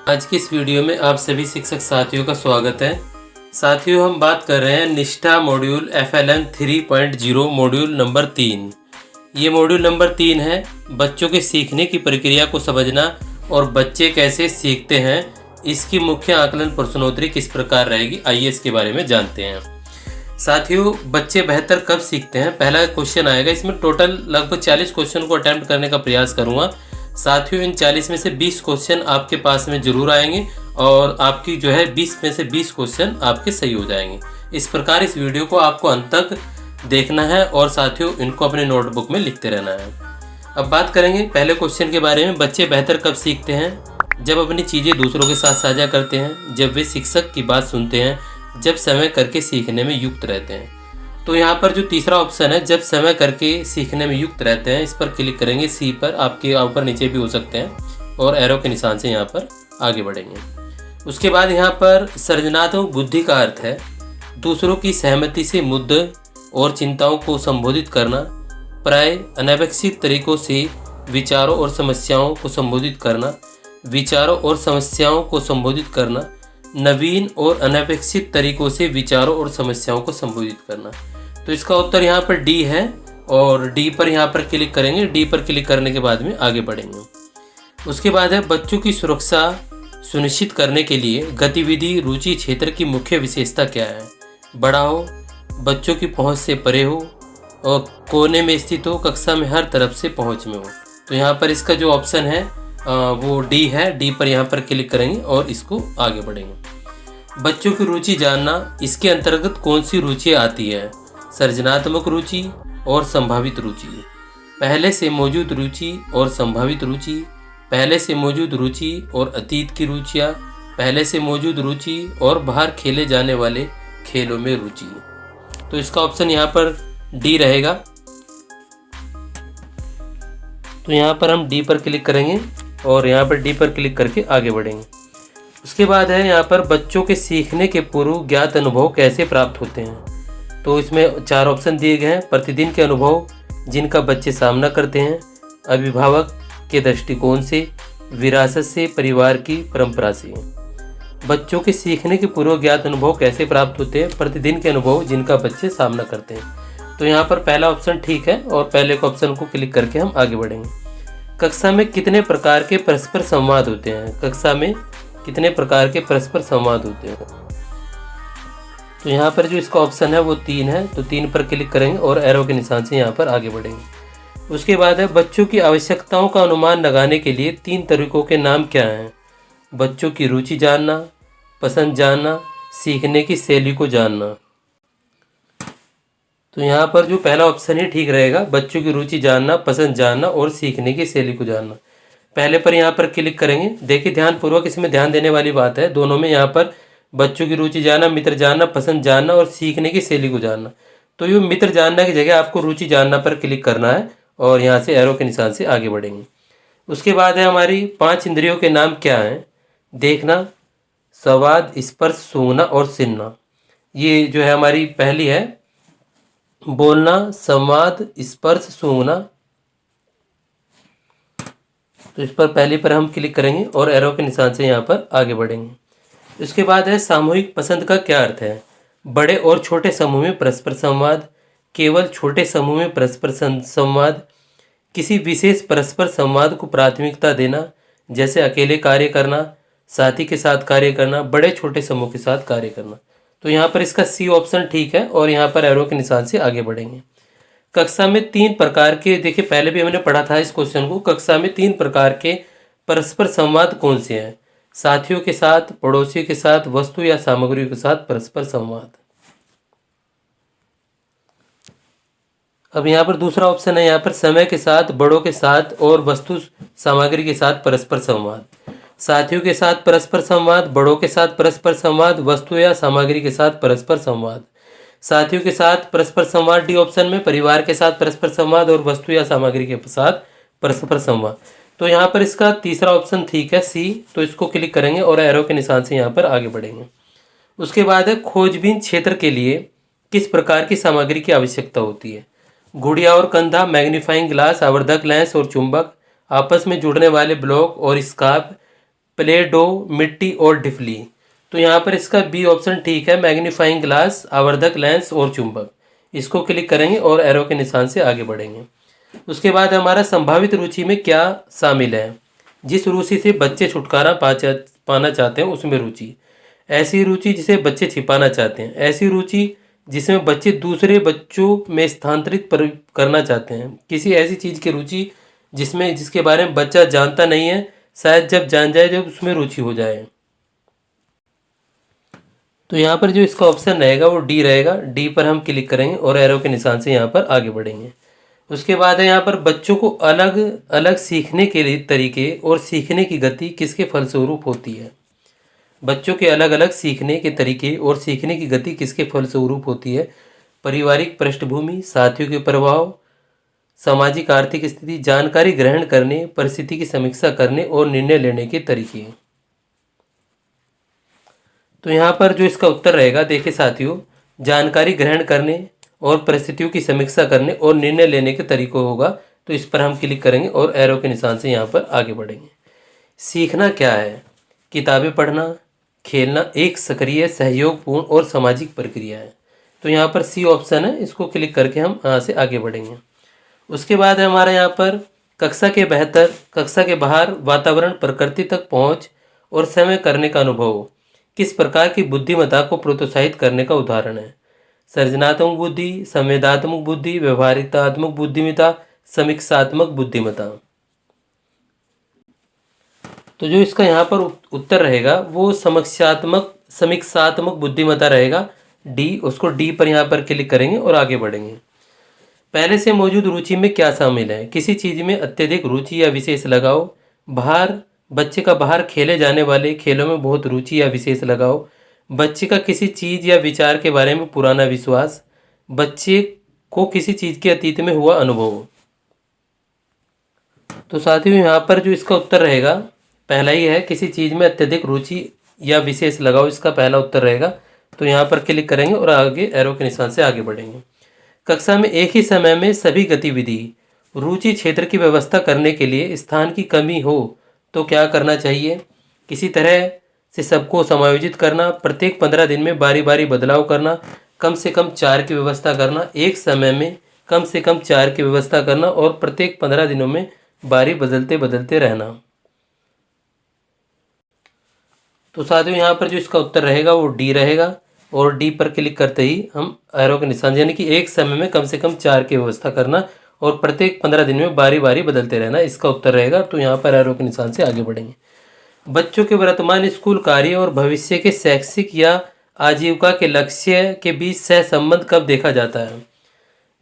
आज की इस वीडियो में आप सभी शिक्षक साथियों का स्वागत है। साथियों, हम बात कर रहे हैं निष्ठा मॉड्यूल FLN 3.0 मॉड्यूल नंबर 3। ये मॉड्यूल नंबर 3 है। बच्चों के सीखने की प्रक्रिया को समझना और बच्चे कैसे सीखते हैं, इसकी मुख्य आकलन प्रश्नोत्तरी किस प्रकार रहेगी, आइए इसके बारे में जानते हैं। साथियों, बच्चे बेहतर कब सीखते हैं, पहला क्वेश्चन आएगा। इसमें टोटल लगभग 40 क्वेश्चन को अटेम्प्ट करने का प्रयास करूँगा। साथियों, इन 40 में से 20 क्वेश्चन आपके पास में जरूर आएंगे और आपकी जो है 20 में से 20 क्वेश्चन आपके सही हो जाएंगे। इस प्रकार इस वीडियो को आपको अंत तक देखना है और साथियों इनको अपने नोटबुक में लिखते रहना है। अब बात करेंगे पहले क्वेश्चन के बारे में। बच्चे बेहतर कब सीखते हैं? जब अपनी चीज़ें दूसरों के साथ साझा करते हैं, जब वे शिक्षक की बात सुनते हैं, जब समय करके सीखने में युक्त रहते हैं। तो यहाँ पर जो तीसरा ऑप्शन है, जब समय करके सीखने में युक्त रहते हैं, इस पर क्लिक करेंगे। सी पर, आपके ऊपर नीचे भी हो सकते हैं और एरो के निशान से यहाँ पर आगे बढ़ेंगे। उसके बाद यहाँ पर सृजनात्मक बुद्धि का अर्थ है दूसरों की सहमति से मुद्दे और चिंताओं को संबोधित करना, प्राय अनपेक्षित तरीकों से विचारों और समस्याओं को संबोधित करना, विचारों और समस्याओं को संबोधित करना, नवीन और अनपेक्षित तरीकों से विचारों और समस्याओं को संबोधित करना। तो इसका उत्तर यहाँ पर डी है और डी पर यहाँ पर क्लिक करेंगे। डी पर क्लिक करने के बाद में आगे बढ़ेंगे। उसके बाद है बच्चों की सुरक्षा सुनिश्चित करने के लिए गतिविधि रुचि क्षेत्र की मुख्य विशेषता क्या है? बड़ा हो, बच्चों की पहुँच से परे हो और कोने में स्थित हो, कक्षा में हर तरफ से पहुँच में हो। तो यहाँ पर इसका जो ऑप्शन है वो डी है। डी पर यहाँ पर क्लिक करेंगे और इसको आगे बढ़ेंगे। बच्चों की रुचि जानना, इसके अंतर्गत कौन सी रुचि आती है? सृजनात्मक रुचि और संभावित रुचि, पहले से मौजूद रुचि और संभावित रुचि, पहले से मौजूद रुचि और अतीत की रुचियाँ, पहले से मौजूद रुचि और बाहर खेले जाने वाले खेलों में रुचि। तो इसका ऑप्शन यहाँ पर डी रहेगा। तो यहाँ पर हम डी पर क्लिक करेंगे और यहाँ पर डी पर क्लिक करके आगे बढ़ेंगे। उसके बाद है यहाँ पर बच्चों के सीखने के पूर्व ज्ञात अनुभव कैसे प्राप्त होते हैं? तो इसमें 4 ऑप्शन दिए गए हैं। प्रतिदिन के अनुभव जिनका बच्चे सामना करते हैं, अभिभावक के दृष्टिकोण से, विरासत से, परिवार की परंपरा से। बच्चों के सीखने के पूर्व ज्ञात अनुभव कैसे प्राप्त होते हैं? प्रतिदिन के अनुभव जिनका बच्चे सामना करते हैं। तो यहाँ पर पहला ऑप्शन ठीक है और पहले के ऑप्शन को क्लिक करके हम आगे बढ़ेंगे। कक्षा में कितने प्रकार के परस्पर संवाद होते हैं? कक्षा में कितने प्रकार के परस्पर संवाद होते हैं? तो यहाँ पर जो इसका ऑप्शन है वो 3 है। तो 3 पर क्लिक करेंगे और एरो के निशान से यहाँ पर आगे बढ़ेंगे। उसके बाद है बच्चों की आवश्यकताओं का अनुमान लगाने के लिए 3 तरीकों के नाम क्या हैं? बच्चों की रुचि जानना, पसंद जानना, सीखने की शैली को जानना। तो यहाँ पर जो पहला ऑप्शन ही ठीक रहेगा, बच्चों की रुचि जानना, पसंद जानना और सीखने की शैली को जानना। पहले पर यहाँ पर क्लिक करेंगे। देखिए ध्यानपूर्वक, इसमें ध्यान देने वाली बात है। दोनों में यहाँ पर बच्चों की रुचि जानना, मित्र जानना, पसंद जानना और सीखने की शैली को जानना। तो ये मित्र जानना की जगह आपको रुचि जानना पर क्लिक करना है और यहाँ से एरो के निशान से आगे बढ़ेंगे। उसके बाद है हमारी 5 इंद्रियों के नाम क्या हैं? देखना, स्वाद, स्पर्श, सूंघना और सुनना। ये जो है हमारी पहली है, बोलना, संवाद, स्पर्श, सूंघना। तो इस पर पहले पर हम क्लिक करेंगे और एरो के निशान से यहाँ पर आगे बढ़ेंगे। इसके बाद है सामूहिक पसंद का क्या अर्थ है? बड़े और छोटे समूह में परस्पर संवाद, केवल छोटे समूह में परस्पर संवाद, किसी विशेष परस्पर संवाद को प्राथमिकता देना, जैसे अकेले कार्य करना, साथी के साथ कार्य करना, बड़े छोटे समूह के साथ कार्य करना। तो यहाँ पर इसका सी ऑप्शन ठीक है और यहाँ पर एरो के निशान से आगे बढ़ेंगे। कक्षा में 3 प्रकार के, देखिए पहले भी हमने पढ़ा था इस क्वेश्चन को, कक्षा में 3 प्रकार के परस्पर संवाद कौन से हैं? साथियों के साथ, पड़ोसियों के साथ, वस्तु या सामग्रियों के साथ परस्पर संवाद। अब यहाँ पर दूसरा ऑप्शन है, यहाँ पर समय के साथ, बड़ों के साथ और वस्तु सामग्री के साथ परस्पर संवाद। साथियों के साथ परस्पर संवाद, बड़ों के साथ परस्पर संवाद, वस्तु या सामग्री के साथ परस्पर संवाद। साथियों के साथ परस्पर संवाद डी ऑप्शन में, परिवार के साथ परस्पर संवाद और वस्तु या सामग्री के साथ परस्पर संवाद। तो यहाँ पर इसका तीसरा ऑप्शन ठीक है, सी। तो इसको क्लिक करेंगे और एरो के निशान से यहाँ पर आगे बढ़ेंगे। उसके बाद है खोजबीन क्षेत्र के लिए किस प्रकार की सामग्री की आवश्यकता होती है? गुड़िया और कंधा, मैग्नीफाइंग ग्लास, आवर्धक लेंस और चुंबक, आपस में जुड़ने वाले ब्लॉक और स्कार्फ, प्ले डो, मिट्टी और ढिफली। तो यहाँ पर इसका बी ऑप्शन ठीक है, मैग्नीफाइंग ग्लास, आवर्धक लेंस और चुंबक। इसको क्लिक करेंगे और एरो के निशान से आगे बढ़ेंगे। उसके बाद हमारा संभावित रुचि में क्या शामिल है। जिस रुचि से बच्चे छुटकारा पाना चाहते हैं उसमें रुचि। ऐसी रुचि जिसे बच्चे छिपाना चाहते हैं। ऐसी रुचि जिसमें बच्चे दूसरे बच्चों में स्थानांतरित करना चाहते हैं। किसी ऐसी चीज़ की रुचि जिसके बारे में बच्चा जानता नहीं है, शायद जब जान जाए जब उसमें रुचि हो जाए। तो यहाँ पर जो इसका ऑप्शन रहेगा वो डी रहेगा। डी पर हम क्लिक करेंगे और एरो के निशान से यहाँ पर आगे बढ़ेंगे। उसके बाद है यहाँ पर बच्चों को अलग अलग सीखने के लिए तरीके और सीखने की गति किसके फलस्वरूप होती है। बच्चों के अलग अलग सीखने के तरीके और सीखने की गति किसके फलस्वरूप होती है। पारिवारिक पृष्ठभूमि, साथियों के प्रभाव, सामाजिक आर्थिक स्थिति, जानकारी ग्रहण करने, परिस्थिति की समीक्षा करने और निर्णय लेने के तरीके। तो यहाँ पर जो इसका उत्तर रहेगा, देखिए साथियों, जानकारी ग्रहण करने और परिस्थितियों की समीक्षा करने और निर्णय लेने के तरीकों होगा। तो इस पर हम क्लिक करेंगे और एरो के निशान से यहाँ पर आगे बढ़ेंगे। सीखना क्या है? किताबें पढ़ना, खेलना एक सक्रिय, सहयोगपूर्ण और सामाजिक प्रक्रिया है। तो यहाँ पर सी ऑप्शन है, इसको क्लिक करके हम यहाँ से आगे बढ़ेंगे। उसके बाद है हमारा यहाँ पर कक्षा के बाहर वातावरण, प्रकृति तक पहुँच और समय करने का अनुभव किस प्रकार की बुद्धिमत्ता को प्रोत्साहित करने का उदाहरण है। सृजनात्मक बुद्धि, संवेदनात्मक बुद्धि, व्यवहारिकतात्मक बुद्धिमत्ता, समीक्षात्मक बुद्धिमत्ता। तो जो इसका यहाँ पर उत्तर रहेगा वो समीक्षात्मक बुद्धिमत्ता रहेगा, डी। उसको डी पर यहाँ पर क्लिक करेंगे और आगे बढ़ेंगे। पहले से मौजूद रुचि में क्या शामिल है? किसी चीज़ में अत्यधिक रुचि या विशेष लगाव। बच्चे का बाहर खेले जाने वाले खेलों में बहुत रुचि या विशेष लगाव। बच्चे का किसी चीज़ या विचार के बारे में पुराना विश्वास। बच्चे को किसी चीज़ के अतीत में हुआ अनुभव। तो साथियों यहाँ पर जो इसका उत्तर रहेगा पहला ही है, किसी चीज़ में अत्यधिक रुचि या विशेष लगाव, इसका पहला उत्तर रहेगा। तो यहाँ पर क्लिक करेंगे और आगे एरो के निशान से आगे बढ़ेंगे। कक्षा में एक ही समय में सभी गतिविधि रुचि क्षेत्र की व्यवस्था करने के लिए स्थान की कमी हो तो क्या करना चाहिए? किसी तरह से सबको समायोजित करना, प्रत्येक 15 दिन में बारी बारी बदलाव करना, कम से कम 4 की व्यवस्था करना, एक समय में कम से कम 4 की व्यवस्था करना और प्रत्येक 15 दिनों में बारी बदलते बदलते रहना। तो साथियों यहाँ पर जो इसका उत्तर रहेगा वो डी रहेगा और डी पर क्लिक करते ही हम एरो के निशान, यानी कि एक समय में कम से कम 4 की व्यवस्था करना और प्रत्येक 15 दिन में बारी बारी बदलते रहना, इसका उत्तर रहेगा। तो यहाँ पर एरो के निशान से आगे बढ़ेंगे। बच्चों के वर्तमान स्कूल कार्य और भविष्य के शैक्षिक या आजीविका के लक्ष्य के बीच सहसंबंध कब देखा जाता है?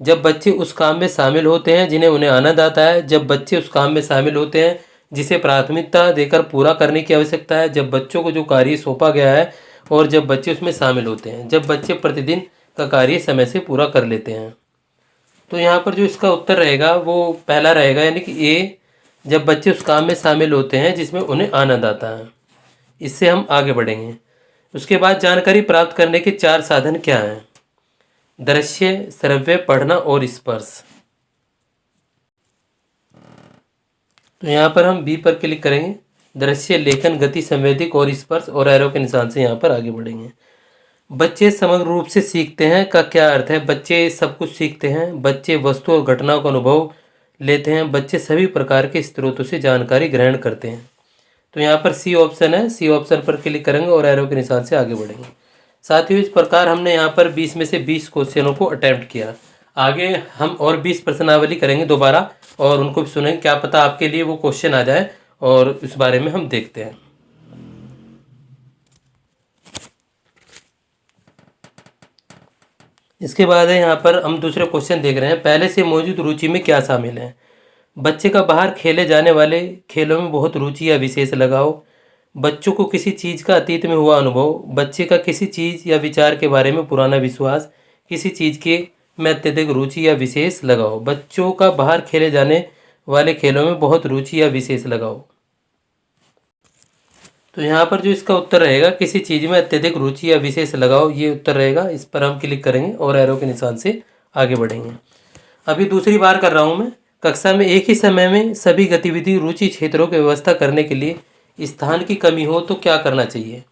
जब बच्चे उस काम में शामिल होते हैं जिन्हें उन्हें आनंद आता है। जब बच्चे उस काम में शामिल होते हैं जिसे प्राथमिकता देकर पूरा करने की आवश्यकता है। जब बच्चों को जो कार्य सौंपा गया है और जब बच्चे उसमें शामिल होते हैं। जब बच्चे प्रतिदिन का कार्य समय से पूरा कर लेते हैं। तो यहाँ पर जो इसका उत्तर रहेगा वो पहला रहेगा, यानी कि ए, जब बच्चे उस काम में शामिल होते हैं जिसमें उन्हें आनंद आता है। इससे हम आगे बढ़ेंगे। उसके बाद जानकारी प्राप्त करने के 4 साधन क्या हैं? दृश्य, श्रव्य, पढ़ना और स्पर्श। तो यहाँ पर हम बी पर क्लिक करेंगे। दृश्य, लेखन, गति, संवेदिक और स्पर्श, और एरो के निशान से यहाँ पर आगे बढ़ेंगे। बच्चे समग्र रूप से सीखते हैं का क्या अर्थ है? बच्चे सब कुछ सीखते हैं। बच्चे वस्तु और घटनाओं का अनुभव लेते हैं। बच्चे सभी प्रकार के स्रोतों से जानकारी ग्रहण करते हैं। तो यहाँ पर सी ऑप्शन है, सी ऑप्शन पर क्लिक करेंगे और एरो के निशान से आगे बढ़ेंगे। साथियों इस प्रकार हमने यहाँ पर 20 में से 20 क्वेश्चनों को अटेम्प्ट किया। आगे हम और 20 प्रश्नावली करेंगे दोबारा और उनको भी सुनेंगे, क्या पता आपके लिए वो क्वेश्चन आ जाए, और इस बारे में हम देखते हैं। इसके बाद है यहाँ पर हम दूसरे क्वेश्चन देख रहे हैं। पहले से मौजूद रुचि में क्या शामिल है? बच्चे का बाहर खेले जाने वाले खेलों में बहुत रुचि या विशेष लगाव। बच्चों को किसी चीज़ का अतीत में हुआ अनुभव। बच्चे का किसी चीज़ या विचार के बारे में पुराना विश्वास। किसी चीज़ के में अत्यधिक रुचि या विशेष लगाव। बच्चों का बाहर खेले जाने वाले खेलों में बहुत रुचि या विशेष लगाव। तो यहाँ पर जो इसका उत्तर रहेगा, किसी चीज़ में अत्यधिक रुचि या विशेष लगाव, ये उत्तर रहेगा। इस पर हम क्लिक करेंगे और एरो के निशान से आगे बढ़ेंगे। अभी दूसरी बार कर रहा हूँ मैं। कक्षा में एक ही समय में सभी गतिविधि रुचि क्षेत्रों की व्यवस्था करने के लिए स्थान की कमी हो तो क्या करना चाहिए।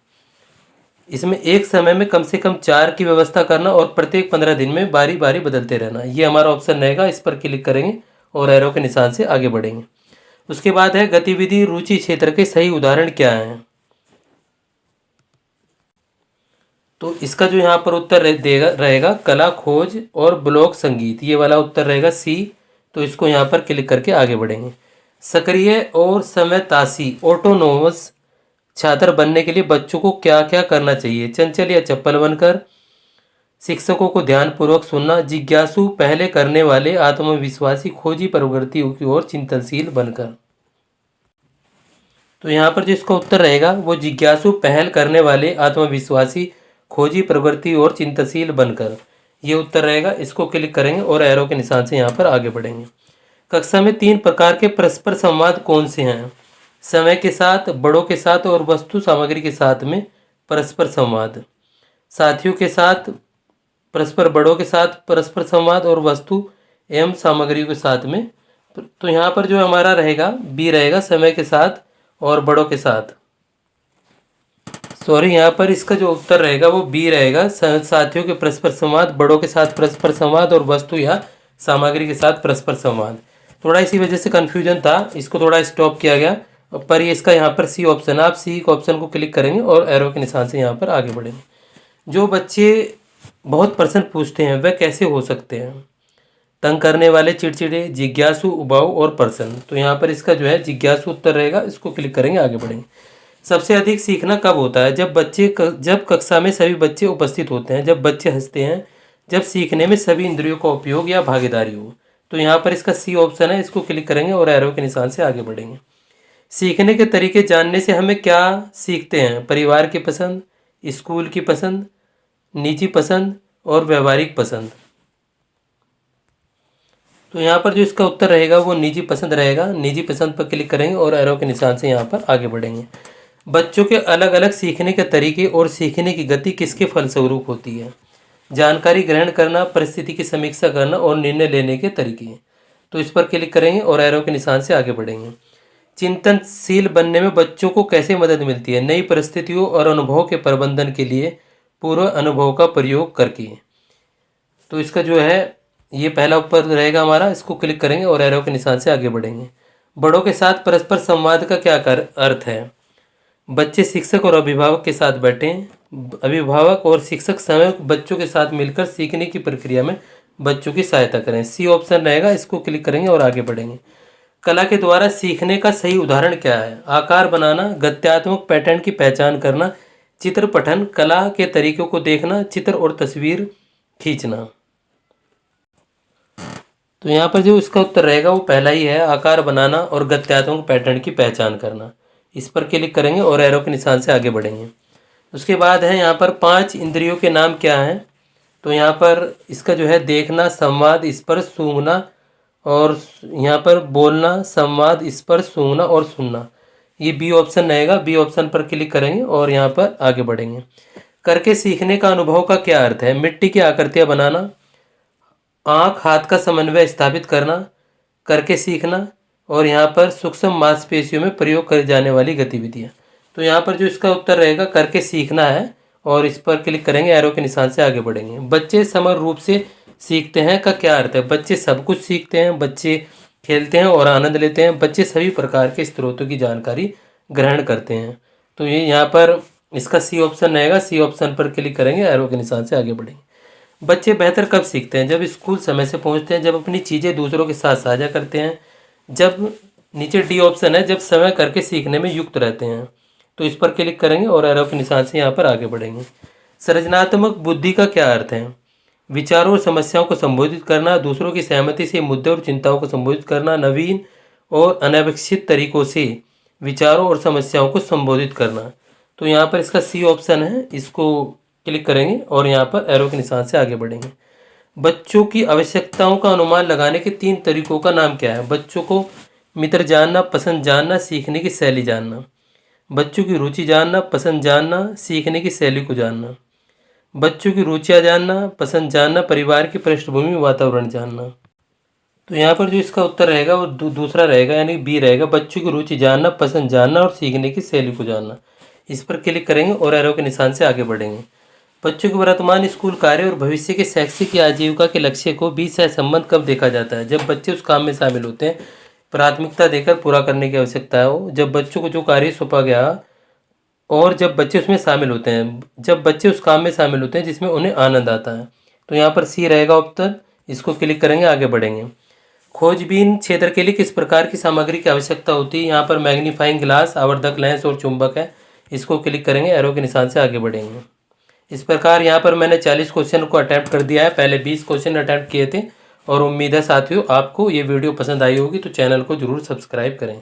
इसमें एक समय में कम से कम 4 की व्यवस्था करना और प्रत्येक 15 दिन में बारी बारी बदलते रहना, ये हमारा ऑप्शन रहेगा। इस पर क्लिक करेंगे और एरो के निशान से आगे बढ़ेंगे। उसके बाद है गतिविधि रुचि क्षेत्र के सही उदाहरण क्या हैं। तो इसका जो यहाँ पर उत्तर रहेगा कला खोज और ब्लॉक संगीत, ये वाला उत्तर रहेगा सी। तो इसको यहाँ पर क्लिक करके आगे बढ़ेंगे। सक्रिय और समयतासी ऑटोनोमस छात्र बनने के लिए बच्चों को क्या क्या करना चाहिए। चंचल या चप्पल बनकर, शिक्षकों को ध्यानपूर्वक सुनना, जिज्ञासु पहले करने वाले, आत्मविश्वासी खोजी प्रवृत्तियों की ओर चिंतनशील बनकर। तो यहाँ पर जो इसका उत्तर रहेगा वो जिज्ञासु पहल करने वाले, आत्मविश्वासी खोजी प्रवृत्ति और चिंतनशील बनकर, ये उत्तर रहेगा। इसको क्लिक करेंगे और एरो के निशान से यहाँ पर आगे बढ़ेंगे। कक्षा में 3 प्रकार के परस्पर संवाद कौन से हैं। समय के साथ, बड़ों के साथ और वस्तु सामग्री के साथ में परस्पर संवाद। साथियों के साथ परस्पर, बड़ों के साथ परस्पर संवाद और वस्तु एवं सामग्री के साथ में। तो यहाँ पर जो हमारा रहेगा बी रहेगा, समय के साथ और बड़ों के साथ। सॉरी, यहाँ पर इसका जो उत्तर रहेगा वो बी रहेगा, साथियों के परस्पर संवाद, बड़ों के साथ परस्पर संवाद और वस्तु या सामग्री के साथ परस्पर संवाद। थोड़ा इसी वजह से कन्फ्यूजन था, इसको थोड़ा स्टॉप किया गया। पर ये इसका यहाँ पर सी ऑप्शन है। आप सी ऑप्शन को क्लिक करेंगे और एरो के निशान से यहाँ पर आगे बढ़ेंगे। जो बच्चे बहुत प्रश्न पूछते हैं वह कैसे हो सकते हैं। तंग करने वाले, चिड़चिड़े, जिज्ञासु, उबाऊ और प्रसन्न। तो यहाँ पर इसका जो है जिज्ञासु उत्तर रहेगा। इसको क्लिक करेंगे, आगे बढ़ेंगे। सबसे अधिक सीखना कब होता है। जब कक्षा में सभी बच्चे उपस्थित होते हैं, जब बच्चे हंसते हैं, जब सीखने में सभी इंद्रियों का उपयोग या भागीदारी हो। तो यहाँ पर इसका सी ऑप्शन है। इसको क्लिक करेंगे और एरो के निशान से आगे बढ़ेंगे। सीखने के तरीके जानने से हमें क्या सीखते हैं। परिवार की पसंद, स्कूल की पसंद, निजी पसंद और व्यवहारिक पसंद। तो यहाँ पर जो इसका उत्तर रहेगा वो निजी पसंद रहेगा। निजी पसंद पर क्लिक करेंगे और एरो के निशान से यहाँ पर आगे बढ़ेंगे। बच्चों के अलग अलग सीखने के तरीके और सीखने की गति किसके फलस्वरूप होती है। जानकारी ग्रहण करना, परिस्थिति की समीक्षा करना और निर्णय लेने के तरीके। तो इस पर क्लिक करेंगे और एरो के निशान से आगे बढ़ेंगे। चिंतनशील बनने में बच्चों को कैसे मदद मिलती है। नई परिस्थितियों और अनुभव के प्रबंधन के लिए पूर्व अनुभव का प्रयोग करके। तो इसका जो है ये पहला ऊपर रहेगा हमारा। इसको क्लिक करेंगे और एरो के निशान से आगे बढ़ेंगे। बड़ों के साथ परस्पर संवाद का क्या अर्थ है। बच्चे शिक्षक और अभिभावक के साथ बैठें। अभिभावक और शिक्षक समय बच्चों के साथ मिलकर सीखने की प्रक्रिया में बच्चों की सहायता करें। सी ऑप्शन रहेगा। इसको क्लिक करेंगे और आगे बढ़ेंगे। कला के द्वारा सीखने का सही उदाहरण क्या है। आकार बनाना, गत्यात्मक पैटर्न की पहचान करना, चित्र पठन, कला के तरीकों को देखना, चित्र और तस्वीर खींचना। तो यहाँ पर जो इसका उत्तर रहेगा वो पहला ही है, आकार बनाना और गत्यात्मक पैटर्न की पहचान करना। इस पर क्लिक करेंगे और एरो के निशान से आगे बढ़ेंगे। उसके बाद है यहाँ पर 5 इंद्रियों के नाम क्या हैं। तो यहाँ पर इसका जो है देखना, संवाद, स्पर्श, सूंघना और यहाँ पर बोलना, संवाद, स्पर्श, सूंघना और सुनना। ये बी ऑप्शन रहेगा। बी ऑप्शन पर क्लिक करेंगे और यहाँ पर आगे बढ़ेंगे। करके सीखने का अनुभव का क्या अर्थ है। मिट्टी की आकृतियाँ बनाना, आँख हाथ का समन्वय स्थापित करना, करके सीखना और यहाँ पर सूक्ष्म मांसपेशियों में प्रयोग करी जाने वाली गतिविधियाँ। तो यहाँ पर जो इसका उत्तर रहेगा करके सीखना है और इस पर क्लिक करेंगे, एरो के निशान से आगे बढ़ेंगे। बच्चे समग्र रूप से सीखते हैं का क्या अर्थ है। बच्चे सब कुछ सीखते हैं, बच्चे खेलते हैं और आनंद लेते हैं, बच्चे सभी प्रकार के स्रोतों की जानकारी ग्रहण करते हैं। तो ये यहाँ पर इसका सी ऑप्शन रहेगा। सी ऑप्शन पर क्लिक करेंगे, एरो के निशान से आगे बढ़ेंगे। बच्चे बेहतर कब सीखते हैं। जब स्कूल समय से पहुंचते हैं, जब अपनी चीज़ें दूसरों के साथ साझा करते हैं, जब नीचे डी ऑप्शन है, जब समय करके सीखने में युक्त रहते हैं। तो इस पर क्लिक करेंगे और एरो के निशान से यहाँ पर आगे बढ़ेंगे। सृजनात्मक बुद्धि का क्या अर्थ है। विचारों और समस्याओं को संबोधित करना, दूसरों की सहमति से मुद्दे और चिंताओं को संबोधित करना, नवीन और अनपेक्षित तरीकों से विचारों और समस्याओं को संबोधित करना। तो यहाँ पर इसका सी ऑप्शन है। इसको क्लिक करेंगे और यहाँ पर एरो के निशान से आगे बढ़ेंगे। बच्चों की आवश्यकताओं का अनुमान लगाने के 3 तरीकों का नाम क्या है। बच्चों को मित्र जानना, पसंद जानना, सीखने की शैली जानना। बच्चों की रुचि जानना, पसंद जानना, सीखने की शैली को जानना। बच्चों की रुचियाँ जानना, पसंद जानना, परिवार की पृष्ठभूमि, वातावरण जानना। तो यहाँ पर जो इसका उत्तर रहेगा वो दूसरा रहेगा, यानी बी रहेगा, बच्चों की रुचि जानना, पसंद जानना और सीखने की शैली को जानना। इस पर क्लिक करेंगे और एरो के निशान से आगे बढ़ेंगे। बच्चों के वर्तमान स्कूल कार्य और भविष्य के शैक्षिक या आजीविका के लक्ष्य को बीच सहसंबंध कब देखा जाता है? जब बच्चे उस काम में शामिल होते हैं, प्राथमिकता देकर पूरा करने की आवश्यकता हो, जब बच्चों को जो कार्य सौंपा गया और जब बच्चे उसमें शामिल होते हैं, जब बच्चे उस काम में शामिल होते हैं जिसमें उन्हें आनंद आता है। तो यहाँ पर सी रहेगा उत्तर। इसको क्लिक करेंगे, आगे बढ़ेंगे। खोजबीन क्षेत्र के लिए किस प्रकार की सामग्री की आवश्यकता होती है? यहाँ पर मैग्नीफाइंग ग्लास, आवर्धक लेंस और चुंबक है। इसको क्लिक करेंगे, एरो के निशान से आगे बढ़ेंगे। इस प्रकार यहाँ पर मैंने 40 क्वेश्चन को अटैम्प्ट कर दिया है। पहले 20 क्वेश्चन अटैम्प्ट किए थे और उम्मीद है साथियों आपको ये वीडियो पसंद आई होगी, तो चैनल को ज़रूर सब्सक्राइब करें।